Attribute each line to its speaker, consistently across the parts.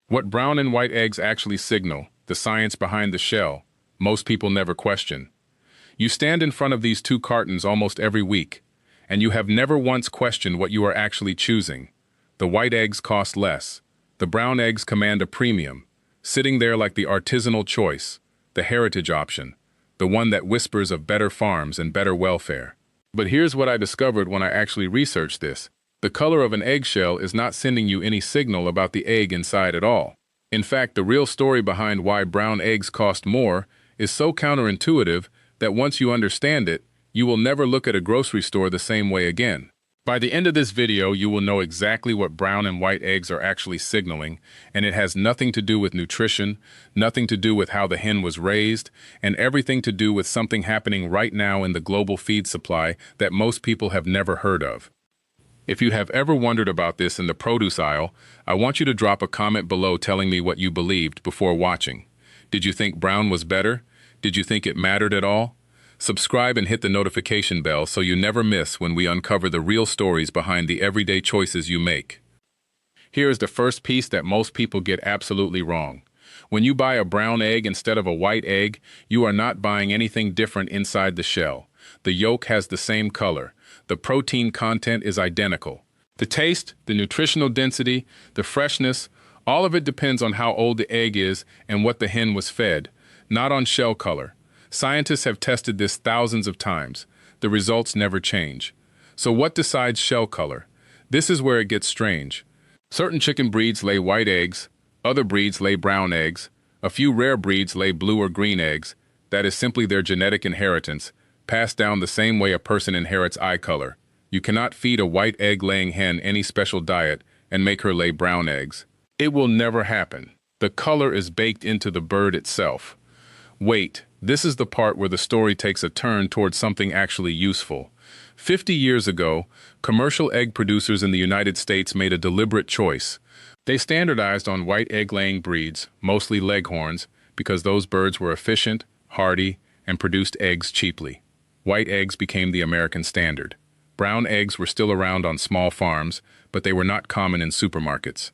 Speaker 1: What brown and white eggs actually signal, the science behind the shell, most people never question. You stand in front of these two cartons almost every week, and you have never once questioned what you are actually choosing. The white eggs cost less. The brown eggs command a premium, sitting there like the artisanal choice, the heritage option, the one that whispers of better farms and better welfare. But here's what I discovered when I actually researched this. The color of an eggshell is not sending you any signal about the egg inside at all. In fact, the real story behind why brown eggs cost more is so counterintuitive that once you understand it, you will never look at a grocery store the same way again. By the end of this video, you will know exactly what brown and white eggs are actually signaling, and it has nothing to do with nutrition, nothing to do with how the hen was raised, and everything to do with something happening right now in the global feed supply that most people have never heard of. If you have ever wondered about this in the produce aisle, I want you to drop a comment below telling me what you believed before watching. Did you think brown was better? Did you think it mattered at all? Subscribe and hit the notification bell so you never miss when we uncover the real stories behind the everyday choices you make. Here is the first piece that most people get absolutely wrong. When you buy a brown egg instead of a white egg, you are not buying anything different inside the shell. The yolk has the same color. The protein content is identical. The taste, the nutritional density, the freshness, all of it depends on how old the egg is and what the hen was fed, not on shell color. Scientists have tested this thousands of times. The results never change. So what decides shell color? This is where it gets strange. Certain chicken breeds lay white eggs, other breeds lay brown eggs, a few rare breeds lay blue or green eggs. That is simply their genetic inheritance, passed down the same way a person inherits eye color. You cannot feed a white egg-laying hen any special diet and make her lay brown eggs. It will never happen. The color is baked into the bird itself. Wait, this is the part where the story takes a turn towards something actually useful. 50 years ago, commercial egg producers in the United States made a deliberate choice. They standardized on white egg-laying breeds, mostly leghorns, because those birds were efficient, hardy, and produced eggs cheaply. White eggs became the American standard. Brown eggs were still around on small farms, but they were not common in supermarkets.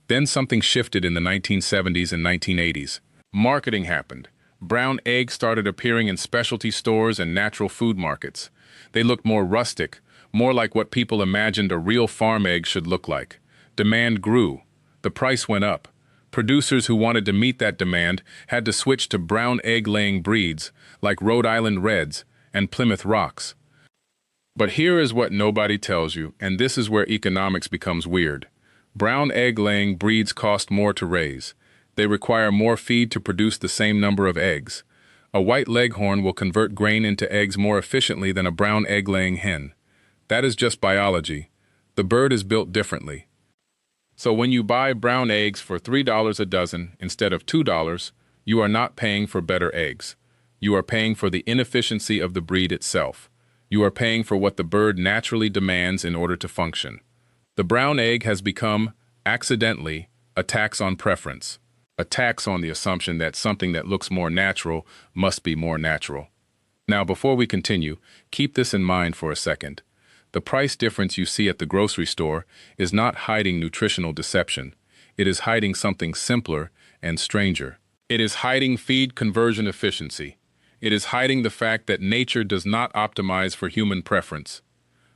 Speaker 1: Then something shifted in the 1970s and 1980s. Marketing happened. Brown eggs started appearing in specialty stores and natural food markets. They looked more rustic, more like what people imagined a real farm egg should look like. Demand grew. The price went up. Producers who wanted to meet that demand had to switch to brown egg-laying breeds, like Rhode Island Reds and Plymouth Rocks. But here is what nobody tells you, and this is where economics becomes weird. Brown egg-laying breeds cost more to raise. They require more feed to produce the same number of eggs. A white leghorn will convert grain into eggs more efficiently than a brown egg-laying hen. That is just biology. The bird is built differently. So when you buy brown eggs for $3 a dozen instead of $2, you are not paying for better eggs. You are paying for the inefficiency of the breed itself. You are paying for what the bird naturally demands in order to function. The brown egg has become, accidentally, a tax on preference. A tax on the assumption that something that looks more natural must be more natural. Now, before we continue, keep this in mind for a second. The price difference you see at the grocery store is not hiding nutritional deception. It is hiding something simpler and stranger. It is hiding feed conversion efficiency. It is hiding the fact that nature does not optimize for human preference.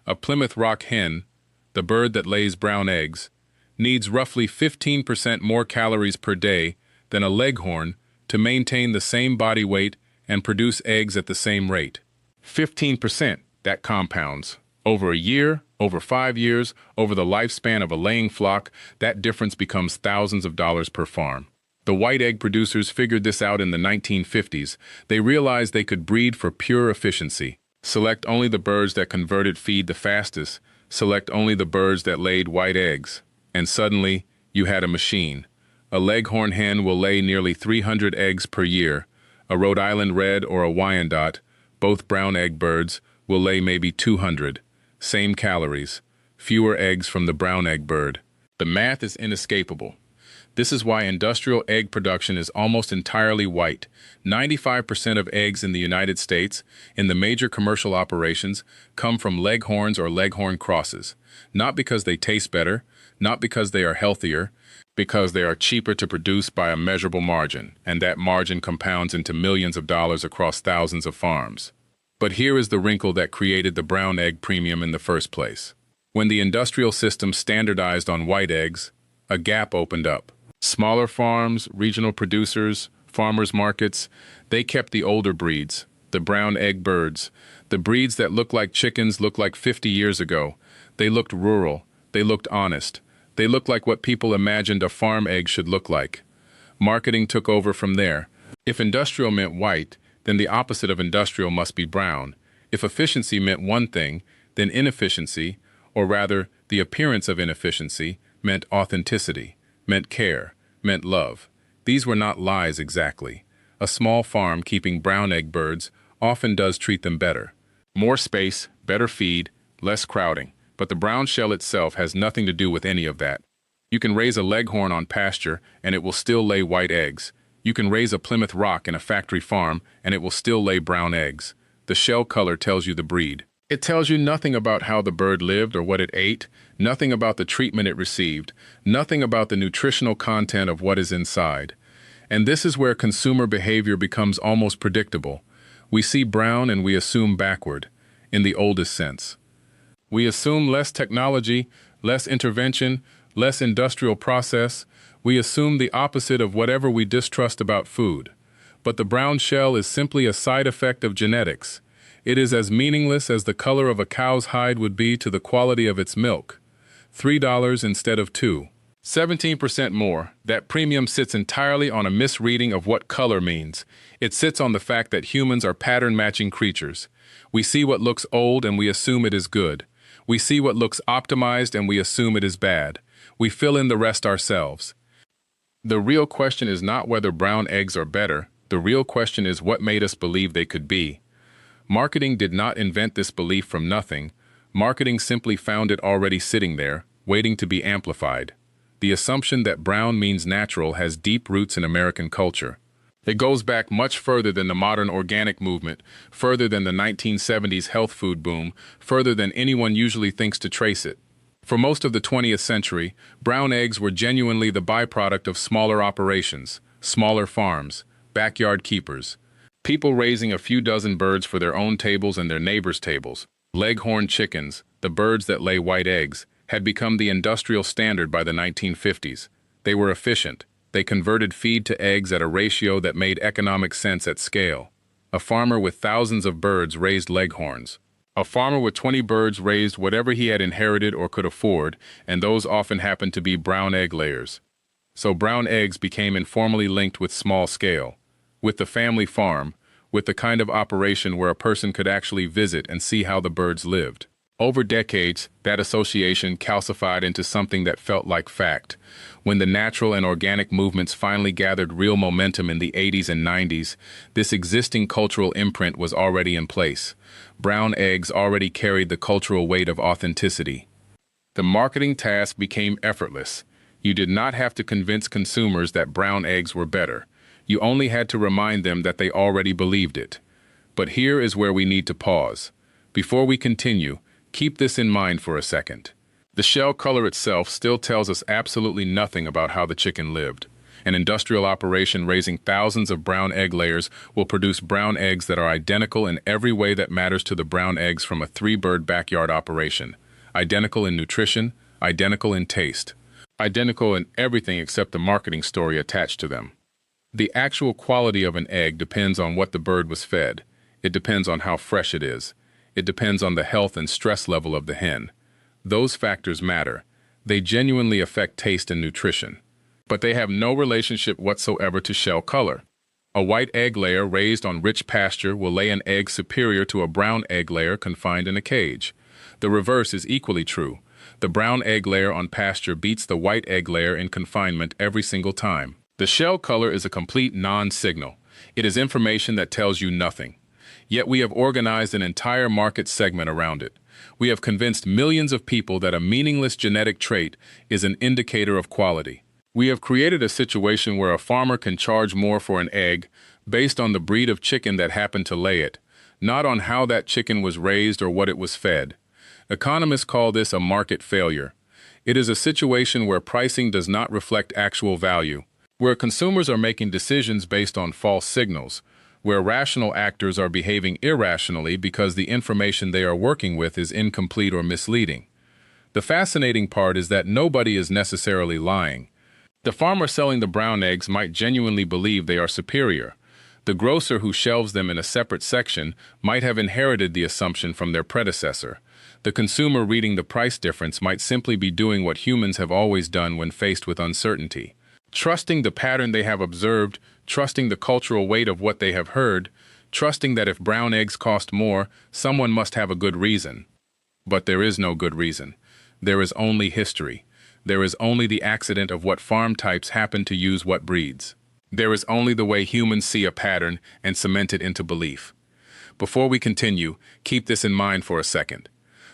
Speaker 1: A Plymouth Rock hen, the bird that lays brown eggs, needs roughly 15% more calories per day than a leghorn to maintain the same body weight and produce eggs at the same rate. 15%, that compounds. Over a year, over 5 years, over the lifespan of a laying flock, that difference becomes thousands of dollars per farm. The white egg producers figured this out in the 1950s. They realized they could breed for pure efficiency. Select only the birds that converted feed the fastest. Select only the birds that laid white eggs. And suddenly, you had a machine. A leghorn hen will lay nearly 300 eggs per year. A Rhode Island Red or a Wyandotte, both brown egg birds, will lay maybe 200. Same calories. Fewer eggs from the brown egg bird. The math is inescapable. This is why industrial egg production is almost entirely white. 95% of eggs in the United States, in the major commercial operations, come from leghorns or leghorn crosses. Not because they taste better, not because they are healthier, because they are cheaper to produce by a measurable margin, and that margin compounds into millions of dollars across thousands of farms. But here is the wrinkle that created the brown egg premium in the first place. When the industrial system standardized on white eggs, a gap opened up. Smaller farms, regional producers, farmers markets, they kept the older breeds, the brown egg birds, the breeds that looked like chickens looked like 50 years ago. They looked rural, they looked honest, they looked like what people imagined a farm egg should look like. Marketing took over from there. If industrial meant white, then the opposite of industrial must be brown. If efficiency meant one thing, then inefficiency, or rather the appearance of inefficiency, meant authenticity, meant care, meant love. These were not lies exactly. A small farm keeping brown egg birds often does treat them better. More space, better feed, less crowding. But the brown shell itself has nothing to do with any of that. You can raise a leghorn on pasture and it will still lay white eggs. You can raise a Plymouth Rock in a factory farm and it will still lay brown eggs. The shell color tells you the breed. It tells you nothing about how the bird lived or what it ate, nothing about the treatment it received, nothing about the nutritional content of what is inside. And this is where consumer behavior becomes almost predictable. We see brown and we assume backward, in the oldest sense. We assume less technology, less intervention, less industrial process. We assume the opposite of whatever we distrust about food. But the brown shell is simply a side effect of genetics. It is as meaningless as the color of a cow's hide would be to the quality of its milk. $3 instead of $2. 17% more. That premium sits entirely on a misreading of what color means. It sits on the fact that humans are pattern-matching creatures. We see what looks old and we assume it is good. We see what looks optimized and we assume it is bad. We fill in the rest ourselves. The real question is not whether brown eggs are better. The real question is what made us believe they could be. Marketing did not invent this belief from nothing. Marketing simply found it already sitting there, waiting to be amplified. The assumption that brown means natural has deep roots in American culture. It goes back much further than the modern organic movement, further than the 1970s health food boom, further than anyone usually thinks to trace it. For most of the 20th century, brown eggs were genuinely the byproduct of smaller operations, smaller farms, backyard keepers. People raising a few dozen birds for their own tables and their neighbors' tables. Leghorn chickens, the birds that lay white eggs, had become the industrial standard by the 1950s. They were efficient. They converted feed to eggs at a ratio that made economic sense at scale. A farmer with thousands of birds raised leghorns. A farmer with 20 birds raised whatever he had inherited or could afford, and those often happened to be brown egg layers. So brown eggs became informally linked with small scale, with the family farm, with the kind of operation where a person could actually visit and see how the birds lived. Over decades, that association calcified into something that felt like fact. When the natural and organic movements finally gathered real momentum in the 80s and 90s, this existing cultural imprint was already in place. Brown eggs already carried the cultural weight of authenticity. The marketing task became effortless. You did not have to convince consumers that brown eggs were better. You only had to remind them that they already believed it. But here is where we need to pause. Before we continue, keep this in mind for a second. The shell color itself still tells us absolutely nothing about how the chicken lived. An industrial operation raising thousands of brown egg layers will produce brown eggs that are identical in every way that matters to the brown eggs from a 3-bird backyard operation. Identical in nutrition, identical in taste, identical in everything except the marketing story attached to them. The actual quality of an egg depends on what the bird was fed. It depends on how fresh it is. It depends on the health and stress level of the hen. Those factors matter. They genuinely affect taste and nutrition. But they have no relationship whatsoever to shell color. A white egg layer raised on rich pasture will lay an egg superior to a brown egg layer confined in a cage. The reverse is equally true. The brown egg layer on pasture beats the white egg layer in confinement every single time. The shell color is a complete non-signal. It is information that tells you nothing. Yet we have organized an entire market segment around it. We have convinced millions of people that a meaningless genetic trait is an indicator of quality. We have created a situation where a farmer can charge more for an egg based on the breed of chicken that happened to lay it, not on how that chicken was raised or what it was fed. Economists call this a market failure. It is a situation where pricing does not reflect actual value, where consumers are making decisions based on false signals, where rational actors are behaving irrationally because the information they are working with is incomplete or misleading. The fascinating part is that nobody is necessarily lying. The farmer selling the brown eggs might genuinely believe they are superior. The grocer who shelves them in a separate section might have inherited the assumption from their predecessor. The consumer reading the price difference might simply be doing what humans have always done when faced with uncertainty. Trusting the pattern they have observed, trusting the cultural weight of what they have heard, trusting that if brown eggs cost more, someone must have a good reason. But there is no good reason. There is only history. There is only the accident of what farm types happen to use what breeds. There is only the way humans see a pattern and cement it into belief. Before we continue, keep this in mind for a second.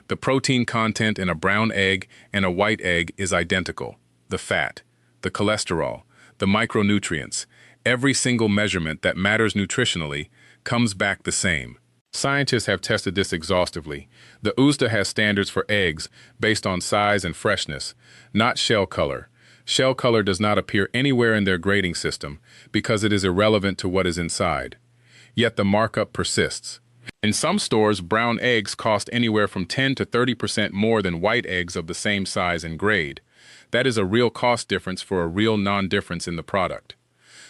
Speaker 1: The protein content in a brown egg and a white egg is identical. The fat, the cholesterol, the micronutrients, every single measurement that matters nutritionally comes back the same. Scientists have tested this exhaustively. The USDA has standards for eggs based on size and freshness, not shell color. Shell color does not appear anywhere in their grading system because it is irrelevant to what is inside. Yet the markup persists. In some stores, brown eggs cost anywhere from 10 to 30% more than white eggs of the same size and grade. That is a real cost difference for a real non-difference in the product.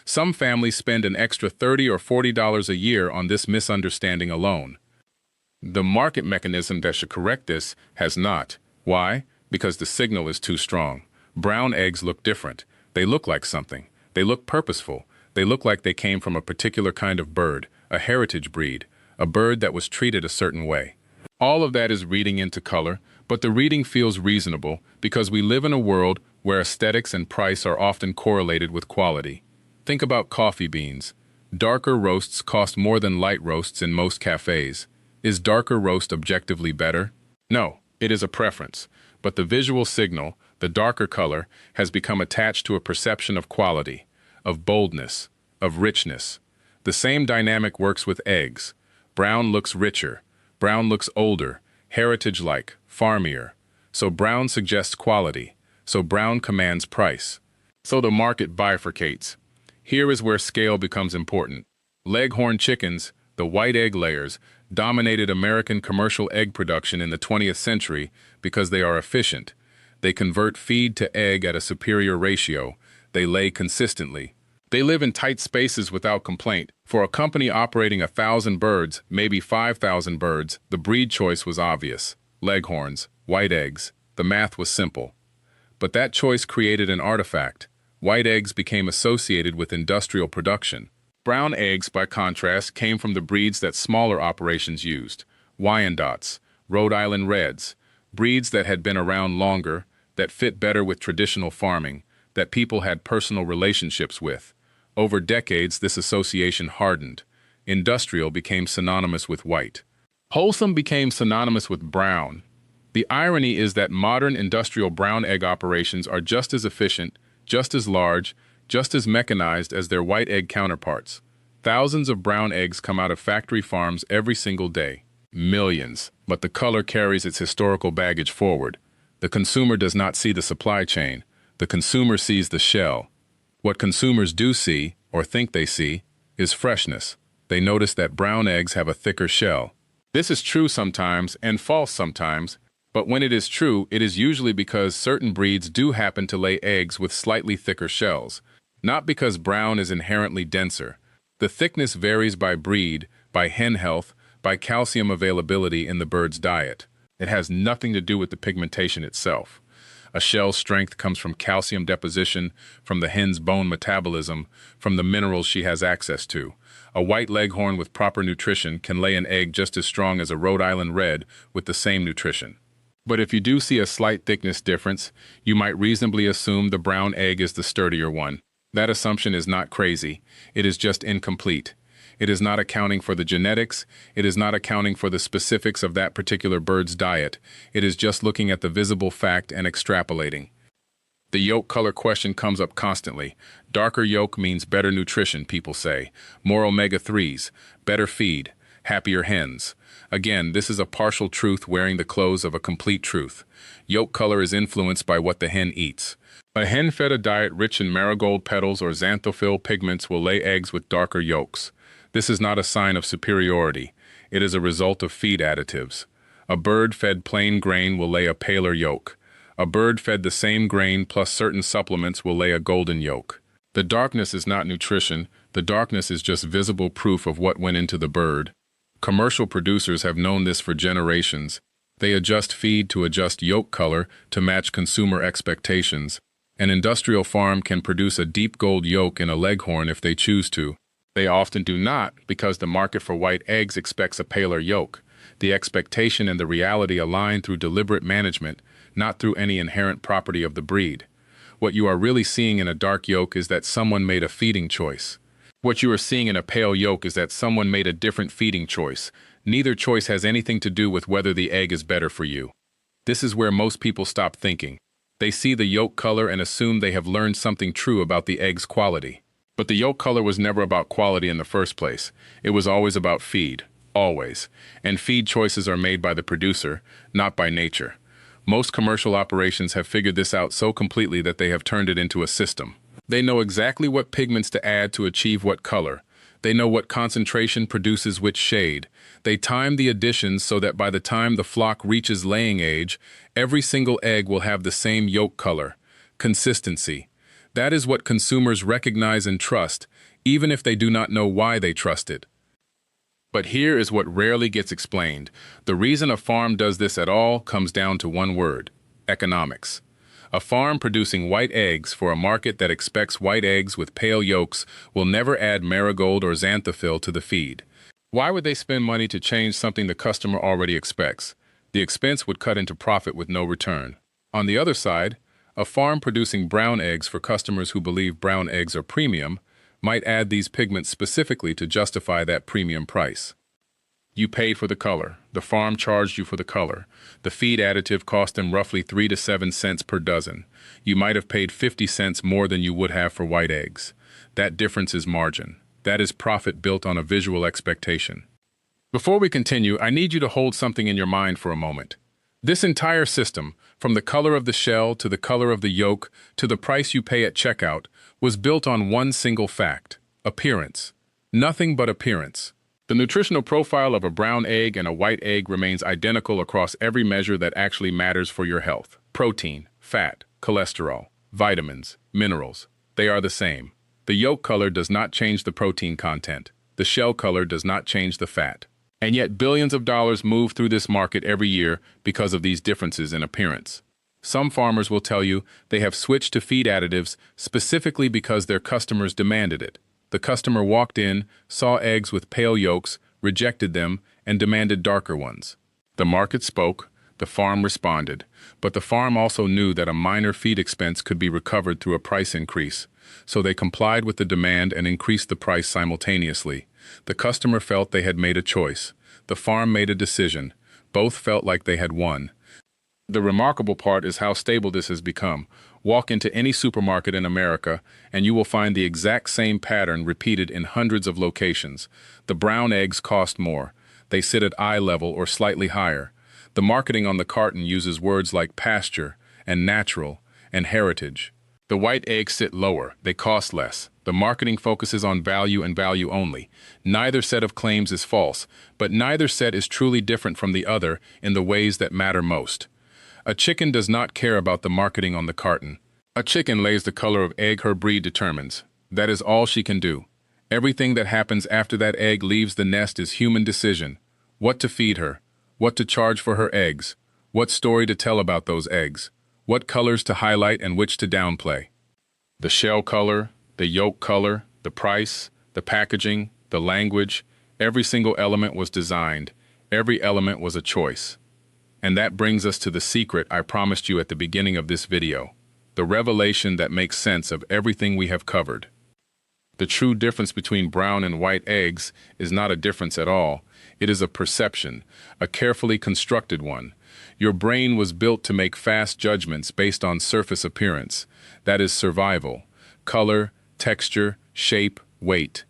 Speaker 1: Some families spend an extra $30 or $40 a year on this misunderstanding alone. The market mechanism that should correct this has not. Why? Because the signal is too strong. Brown eggs look different. They look like something. They look purposeful. They look like they came from a particular kind of bird, a heritage breed, a bird that was treated a certain way. All of that is reading into color, but the reading feels reasonable because we live in a world where aesthetics and price are often correlated with quality. Think about coffee beans. Darker roasts cost more than light roasts in most cafes. Is darker roast objectively better? No, it is a preference. But the visual signal, the darker color, has become attached to a perception of quality, of boldness, of richness. The same dynamic works with eggs. Brown looks richer. Brown looks older, heritage-like, farmier. So brown suggests quality. So brown commands price. So the market bifurcates. Here is where scale becomes important. Leghorn chickens, the white egg layers, dominated American commercial egg production in the 20th century because they are efficient. They convert feed to egg at a superior ratio. They lay consistently. They live in tight spaces without complaint. For a company operating 1,000 birds, maybe 5,000 birds, the breed choice was obvious. Leghorns, white eggs. The math was simple. But that choice created an artifact. White eggs became associated with industrial production. Brown eggs, by contrast, came from the breeds that smaller operations used. Wyandottes, Rhode Island Reds, breeds that had been around longer, that fit better with traditional farming, that people had personal relationships with. Over decades, this association hardened. Industrial became synonymous with white. Wholesome became synonymous with brown. The irony is that modern industrial brown egg operations are just as efficient, just as large, just as mechanized as their white egg counterparts. Thousands of brown eggs come out of factory farms every single day. Millions. But the color carries its historical baggage forward. The consumer does not see the supply chain. The consumer sees the shell. What consumers do see, or think they see, is freshness. They notice that brown eggs have a thicker shell. This is true sometimes and false sometimes. But when it is true, it is usually because certain breeds do happen to lay eggs with slightly thicker shells, not because brown is inherently denser. The thickness varies by breed, by hen health, by calcium availability in the bird's diet. It has nothing to do with the pigmentation itself. A shell's strength comes from calcium deposition, from the hen's bone metabolism, from the minerals she has access to. A white leghorn with proper nutrition can lay an egg just as strong as a Rhode Island Red with the same nutrition. But if you do see a slight thickness difference, you might reasonably assume the brown egg is the sturdier one. That assumption is not crazy. It is just incomplete. It is not accounting for the genetics. It is not accounting for the specifics of that particular bird's diet. It is just looking at the visible fact and extrapolating. The yolk color question comes up constantly. Darker yolk means better nutrition, people say. More omega-3s, better feed. happier hens. Again, this is a partial truth wearing the clothes of a complete truth. Yolk color is influenced by what the hen eats. A hen fed a diet rich in marigold petals or xanthophyll pigments will lay eggs with darker yolks. This is not a sign of superiority. It is a result of feed additives. A bird fed plain grain will lay a paler yolk. A bird fed the same grain plus certain supplements will lay a golden yolk. The darkness is not nutrition. The darkness is just visible proof of what went into the bird. Commercial producers have known this for generations. They adjust feed to adjust yolk color to match consumer expectations. An industrial farm can produce a deep gold yolk in a leghorn if they choose to. They often do not because the market for white eggs expects a paler yolk. The expectation and the reality align through deliberate management, not through any inherent property of the breed. What you are really seeing in a dark yolk is that someone made a feeding choice. What you are seeing in a pale yolk is that someone made a different feeding choice. Neither choice has anything to do with whether the egg is better for you. This is where most people stop thinking. They see the yolk color and assume they have learned something true about the egg's quality. But the yolk color was never about quality in the first place. It was always about feed. Always. And feed choices are made by the producer, not by nature. Most commercial operations have figured this out so completely that they have turned it into a system. They know exactly what pigments to add to achieve what color. They know what concentration produces which shade. They time the additions so that by the time the flock reaches laying age, every single egg will have the same yolk color. Consistency. That is what consumers recognize and trust, even if they do not know why they trust it. But here is what rarely gets explained. The reason a farm does this at all comes down to one word: economics. A farm producing white eggs for a market that expects white eggs with pale yolks will never add marigold or xanthophyll to the feed. Why would they spend money to change something the customer already expects? The expense would cut into profit with no return. On the other side, a farm producing brown eggs for customers who believe brown eggs are premium might add these pigments specifically to justify that premium price. You paid for the color. The farm charged you for the color. The feed additive cost them roughly 3 to 7 cents per dozen. You might have paid 50 cents more than you would have for white eggs. That difference is margin. That is profit built on a visual expectation. Before we continue, I need you to hold something in your mind for a moment. This entire system, from the color of the shell to the color of the yolk to the price you pay at checkout, was built on one single fact: appearance. Nothing but appearance. The nutritional profile of a brown egg and a white egg remains identical across every measure that actually matters for your health. Protein, fat, cholesterol, vitamins, minerals. They are the same. The yolk color does not change the protein content. The shell color does not change the fat. And yet billions of dollars move through this market every year because of these differences in appearance. Some farmers will tell you they have switched to feed additives specifically because their customers demanded it. The customer walked in, saw eggs with pale yolks, rejected them, and demanded darker ones. The market spoke, the farm responded, but the farm also knew that a minor feed expense could be recovered through a price increase, so they complied with the demand and increased the price simultaneously. The customer felt they had made a choice. The farm made a decision. Both felt like they had won. The remarkable part is how stable this has become. Walk into any supermarket in America, and you will find the exact same pattern repeated in hundreds of locations. The brown eggs cost more. They sit at eye level or slightly higher. The marketing on the carton uses words like pasture and natural and heritage. The white eggs sit lower. They cost less. The marketing focuses on value and value only. Neither set of claims is false, but neither set is truly different from the other in the ways that matter most. A chicken does not care about the marketing on the carton. A chicken lays the color of egg her breed determines. That is all she can do. Everything that happens after that egg leaves the nest is human decision. What to feed her, what to charge for her eggs, what story to tell about those eggs, what colors to highlight and which to downplay. The shell color, the yolk color, the price, the packaging, the language, every single element was designed. Every element was a choice. And that brings us to the secret I promised you at the beginning of this video, the revelation that makes sense of everything we have covered. The true difference between brown and white eggs is not a difference at all. It is a perception, a carefully constructed one. Your brain was built to make fast judgments based on surface appearance. That is survival. Color, texture, shape, weight.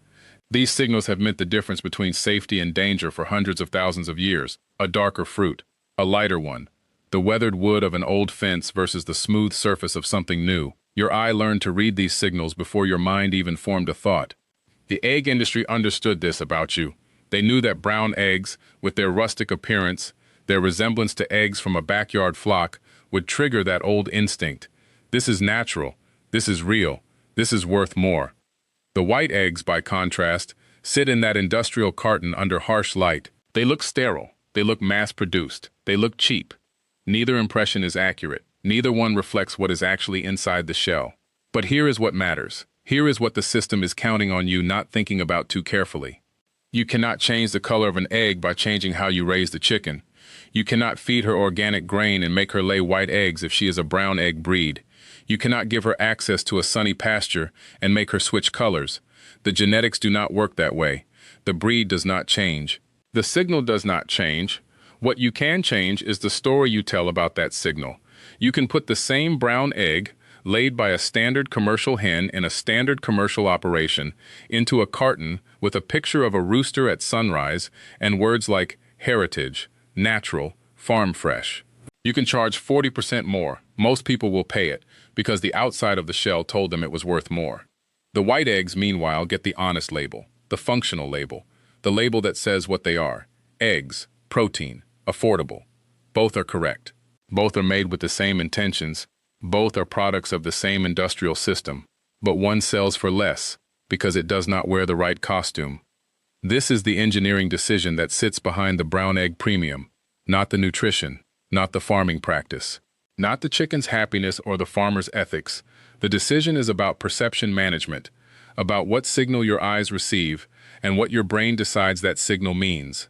Speaker 1: These signals have meant the difference between safety and danger for hundreds of thousands of years. A darker fruit, a lighter one, the weathered wood of an old fence versus the smooth surface of something new. Your eye learned to read these signals before your mind even formed a thought. The egg industry understood this about you. They knew that brown eggs, with their rustic appearance, their resemblance to eggs from a backyard flock, would trigger that old instinct. This is natural. This is real. This is worth more. The white eggs, by contrast, sit in that industrial carton under harsh light. They look sterile. They look mass-produced. They look cheap. Neither impression is accurate. Neither one reflects what is actually inside the shell. But here is what matters. Here is what the system is counting on you not thinking about too carefully. You cannot change the color of an egg by changing how you raise the chicken. You cannot feed her organic grain and make her lay white eggs if she is a brown egg breed. You cannot give her access to a sunny pasture and make her switch colors. The genetics do not work that way. The breed does not change. The signal does not change. What you can change is the story you tell about that signal. You can put the same brown egg, laid by a standard commercial hen in a standard commercial operation, into a carton with a picture of a rooster at sunrise and words like heritage, natural, farm fresh. You can charge 40% more. Most people will pay it because the outside of the shell told them it was worth more. The white eggs, meanwhile, get the honest label, the functional label, the label that says what they are. Eggs, protein, affordable. Both are correct. Both are made with the same intentions. Both are products of the same industrial system. But one sells for less because it does not wear the right costume. This is the engineering decision that sits behind the brown egg premium, not the nutrition, not the farming practice, not the chicken's happiness or the farmer's ethics. The decision is about perception management, about what signal your eyes receive and what your brain decides that signal means.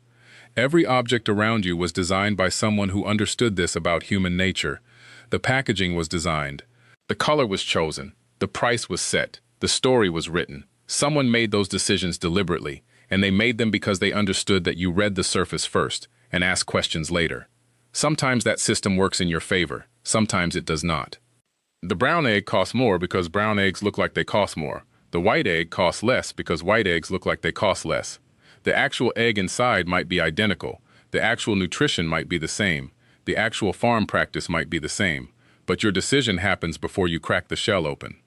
Speaker 1: Every object around you was designed by someone who understood this about human nature. The packaging was designed. The color was chosen. The price was set. The story was written. Someone made those decisions deliberately, and they made them because they understood that you read the surface first and asked questions later. Sometimes that system works in your favor. Sometimes it does not. The brown egg costs more because brown eggs look like they cost more. The white egg costs less because white eggs look like they cost less. The actual egg inside might be identical. The actual nutrition might be the same. The actual farm practice might be the same. But your decision happens before you crack the shell open.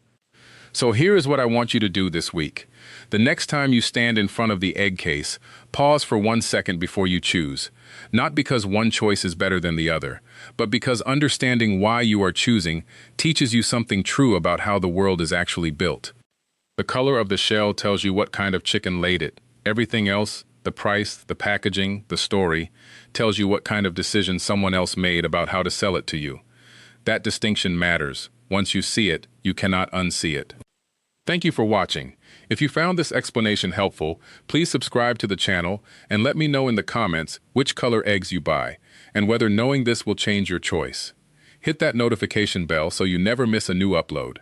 Speaker 1: So here is what I want you to do this week. The next time you stand in front of the egg case, pause for 1 second before you choose. Not because one choice is better than the other, but because understanding why you are choosing teaches you something true about how the world is actually built. The color of the shell tells you what kind of chicken laid it. Everything else, the price, the packaging, the story, tells you what kind of decision someone else made about how to sell it to you. That distinction matters. Once you see it, you cannot unsee it. Thank you for watching. If you found this explanation helpful, please subscribe to the channel and let me know in the comments which color eggs you buy and whether knowing this will change your choice. Hit that notification bell so you never miss a new upload.